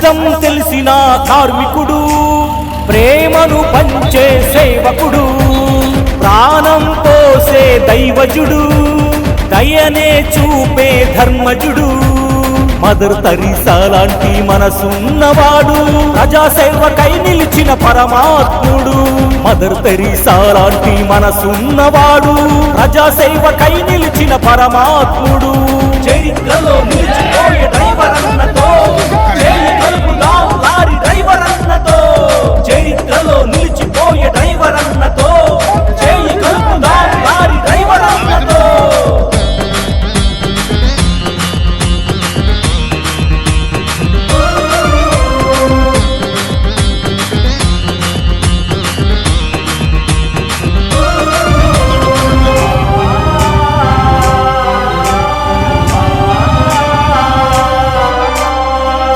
కష్టం తెలిసిన కార్మికుడు, ప్రేమను పంచే సేవకుడు, ప్రాణం పోసే దైవజుడు, దయనే చూపే ధర్మజుడు, మదర్ తెరీసా లాంటి మనసున్నవాడు, ప్రజాసేవకై నిలిచిన పరమాత్ముడు. మదర్ తెరీసా లాంటి మనసున్నవాడు, ప్రజాసేవకై నిలిచిన పరమాత్ముడు. చరిత్రలో నిలిచిపోయే డ్రైవర్ అన్నతో చేయి కలుపుదాం లారీ డ్రైవర్ అన్నతో, చరిత్రలో నిలిచిపోయే డ్రైవర్ అన్నతో చేయి కలుపుదాం లారీ డ్రైవర్ అన్నతో.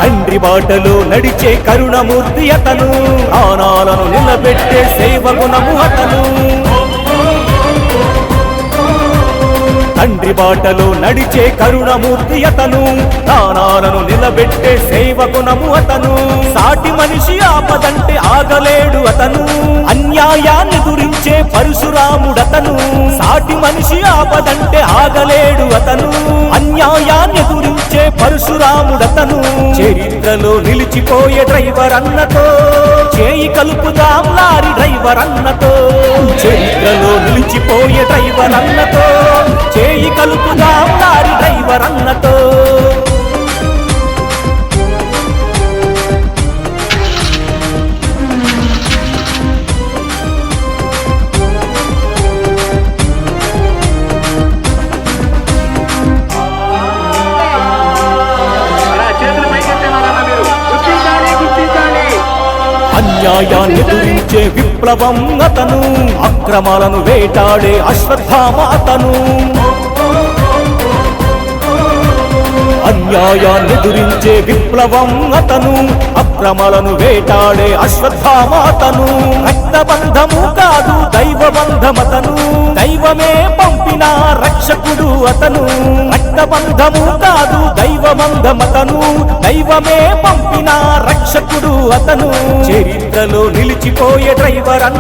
తండ్రి బాటలో నడిచే కరుణమూర్తి అతను, ప్రాణాలను నిలబెట్టే సేవగుణము అతను. తండ్రి బాటలో నడిచే కరుణమూర్తి అతను, ప్రాణాలను నిలబెట్టే సేవగుణము అతను. సాటి మనిషి ఆపదంటే ఆగలేడు అతను, అన్యాయాన్ని దురించే పరశురాముడతను. సాటి మనిషి ఆపదంటే ఆగలేడు అతను, అన్యాయాన్ని దురించే పరశురాముడతను. చరిత్రలో నిలిచిపోయే డ్రైవర్ అన్నతో చేయి కలుపుదాం లారీ డ్రైవర్ అన్నతో, చరిత్రలో నిలిచిపోయే డ్రైవర్ అన్నతో చేయి కలుపుదాం లారీ డ్రైవర్ అన్నతో. అన్యాయాన్ని ఎదురించే విప్లవం అతను, అక్రమాలను వేటాడే అశ్వత్థామ అతను. అన్యాయాన్ని ఎదురించే విప్లవం అతను, అక్రమాలను వేటాడే అశ్వత్థామ అతను. రక్తబంధము కాదు దైవబంధమతను, దైవమే పంపిన రక్షకుడు అతను. రక్తబంధము కాదు దైవబంధమతను, దైవమే పంపిన రక్షకుడు అతను. చరిత్రలో నిలిచిపోయే డ్రైవర్ అన్న